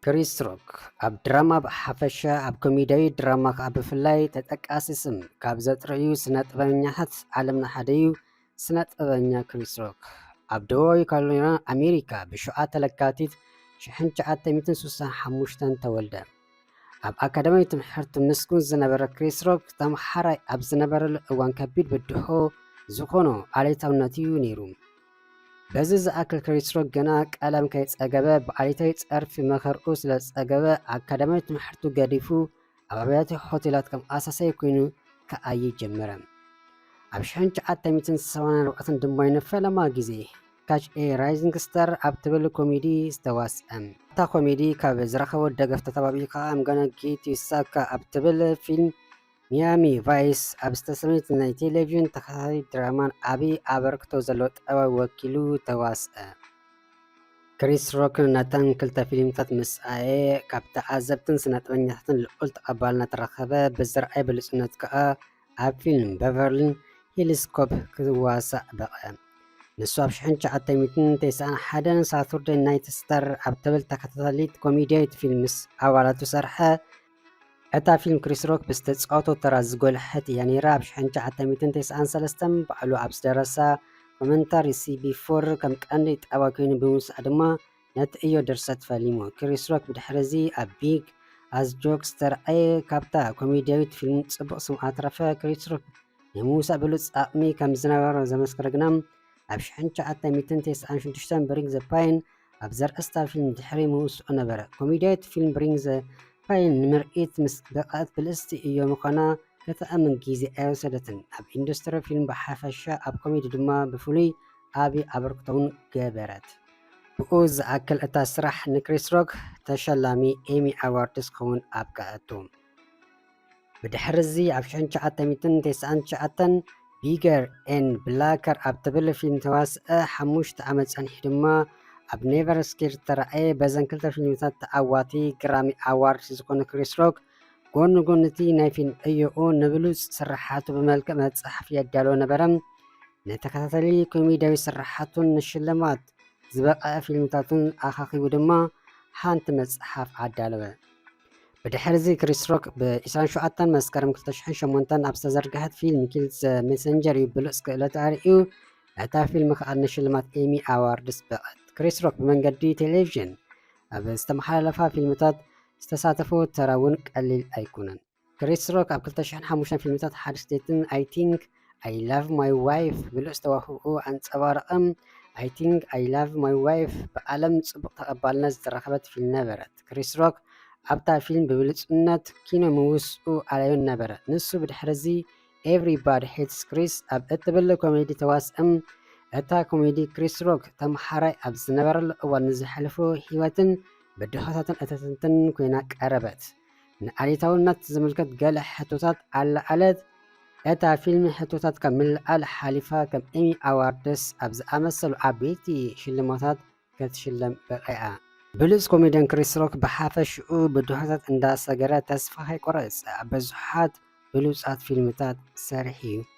ክሪስ ሮክ ኣብ ድራማ ብሓፈሻ ኣብ ኮሜድያዊ ድራማ ከዓ ብፍላይ ተጠቃሲ ስም ካብ ዘጥርዩ ስነ ጥበበኛታት ዓለምና ሓደ እዩ። ስነ ጥበበኛ ክሪስ ሮክ ኣብ ደቡባዊ ካሮላይና ኣሜሪካ ብ7 ለካቲት 1965 ተወልደ። ኣብ ኣካዳሚ ትምህርቲ ምስጉን ዝነበረ ክሪስ ሮክ ተምሃራይ ኣብ ዝነበረሉ እዋን ከቢድ ብድሆ ዝኾኖ ዓሌታውነት እዩ ነይሩ። በዚ ዝኣክል ክሪስ ሮክ ገና ቀለም ከይፀገበ ብዓሌታዊ ፀርፊ መኸርኡ ስለ ፀገበ ኣካዳሚ ትምህርቱ ገዲፉ ኣብ ኣብያተ ሆቴላት ከም ኣሳሳይ ኮይኑ ከኣይ ጀመረ። ኣብ 1984 ድማ ንፈለማ ግዜ ካች ኤ ራይዚንግ ስታር ኣብ ትብል ኮሜዲ ዝተዋስአ። እታ ኮሜዲ ካብ ዝረኸቦ ደገፍቲ ተባቢሉ ከዓ I'm gonna get you sucker ኣብ ትብል ፊልም ሚያሚ ቫይስ ኣብ ዝተሰመየት ናይ ቴሌቪዥን ተኸታታይ ድራማን ዓብዪ ኣበርክቶ ዘለዎ ጥበብ ወኪሉ ተዋስአ። ክሪስ ሮክ ነተን ክልተ ፊልምታት ምስኣየ ካብ ተዓዘብትን ስነ ጥበበኛታትን ልዑል ተቐባልነት ረኸበ። ብዝረኣይ ብልጽነት ከዓ ኣብ ፊልም ቤቨርሊ ሂልስ ኮፕ ክዋሳእ በቐ። ንሱ ኣብ 1991 ሳቱርዴይ ናይት ስታር ኣብ ትብል ተከታታሊት ኮሜድያዊት ፊልም ምስ ኣባላቱ ሰርሐ። እታ ፊልም ክሪስ ሮክ ብዝተፃወቶ ተራ ዝጎልሐት እያ ነይራ። ኣብ 1993 ባዕሉ ኣብ ዝደረሳ ኮመንታሪ CB4 ከም ቀንዲ ጠባ ኮይኑ ብምውሳእ ድማ ነቲ እዮ ድርሰት ፈሊሙ። ክሪስ ሮክ ብድሕሪዚ ኣብ ቢግ ኣዝ ጆክ ዝተረኣየ ካብታ ኮሜድያዊት ፊልም ፅቡቅ ስም ኣትረፈ። ክሪስ ሮክ ናይ ምውሳእ ብሉፅ ዓቕሚ ከም ዝነበረ ዘመስክረ ግና ኣብ 1996 ብሪንግ ዘ ፓይን ኣብ ዘርእስታ ፊልም ድሕሪ ምውስኡ ነበረ። ኮሜድያዊት ፊልም ብሪንግ ዘ ፓይን ንምርኢት ምስ በቃት ብልስቲ እዮ ምዃና ከተኣምን ግዜ ኣይወሰደትን። ኣብ ኢንዱስትሪ ፊልም ብሓፈሻ ኣብ ኮሜዲ ድማ ብፍሉይ ዓብዪ ኣበርክቶውን ገበረት። ብኡ ዝኣክል እታ ስራሕ ንክሪስ ሮክ ተሸላሚ ኤሚ ኣዋርድስ ክኸውን ኣብቅዐቱ። ብድሕሪዚ ኣብ 1999 ቢገር ኤን ብላከር ኣብ ትብል ፊልም ተዋስአ። 5 ዓመት ፀኒሑ ድማ ኣብ ኔቨር ስኬር ተረኣየ። በዘን ክልተ ፊልምታት ተዓዋቲ ግራሚ ኣዋርድ ዝኾነ ክሪስ ሮክ ጎኒ ጎንቲ ናይ ፊልም እዮኡ ንብሉፅ ስራሓቱ ብመልክዕ መፅሓፍ የዳለወ ነበረ። ንተከታታሊ ኮሜድያዊ ስራሓቱን ንሽልማት ዝበቕዐ ፊልምታቱን ኣኻኺቡ ድማ ሓንቲ መፅሓፍ ኣዳለወ። ብድሕሪዚ ክሪስ ሮክ ብ27 መስከረም 2008 ኣብ ዝተዘርግሐት ፊልም ኪል ዘ ሜሰንጀር ብሉፅ ክእለቱ ኣርኢዩ። እታ ፊልም ከዓ ንሽልማት ኤሚ ኣዋርድስ በቐት። ክሪስ ሮክ ብመንገዲ ቴሌቪዥን ኣብ ዝተመሓላለፋ ፊልምታት ዝተሳተፉ ተራ እውን ቀሊል ኣይኮነን። ክሪስ ሮክ ኣብ 2005 ፊልምታት ሓደ ስቴትን ኣይ ቲንክ ኣይ ላቭ ማይ ዋይፍ ብሉፅ ተዋህብኡ ኣንፀባረቐም። ኣይ ቲንክ ኣይ ላቭ ማይ ዋይፍ ብዓለም ፅቡቅ ተቐባልነት ዝረኸበት ፊልም ነበረት። ክሪስ ሮክ ኣብታ ፊልም ብብሉፅነት ኪኖ ምውስኡ ኣላዩን ነበረ። ንሱ ብድሕሪዚ ኤቭሪባዲ ሄትስ ክሪስ ኣብ እትብል ኮሜዲ ተዋስአም። እታ ኮሜዲ ክሪስ ሮክ ተምሃራይ ኣብ ዝነበረሉ እዋን ንዝሓለፈ ሂወትን ብድሆታትን እተትንትን ኮይና ቀረበት። ንኣሌታውነት ዝምልከት ገለ ሕቶታት ኣለዓለት። እታ ፊልም ሕቶታት ካብ ምልኣል ሓሊፋ ከም ኤሚ ኣዋርድስ ኣብ ዝኣመሰሉ ዓበይቲ ሽልማታት ክትሽለም በቂዓ። ብሉፅ ኮሜድያን ክሪስ ሮክ ብሓፈሽኡ ብድሆታት እንዳሰገረ ተስፋ ከይቆረፀ ኣብ ብዙሓት ብሉፃት ፊልምታት ሰርሒ እዩ።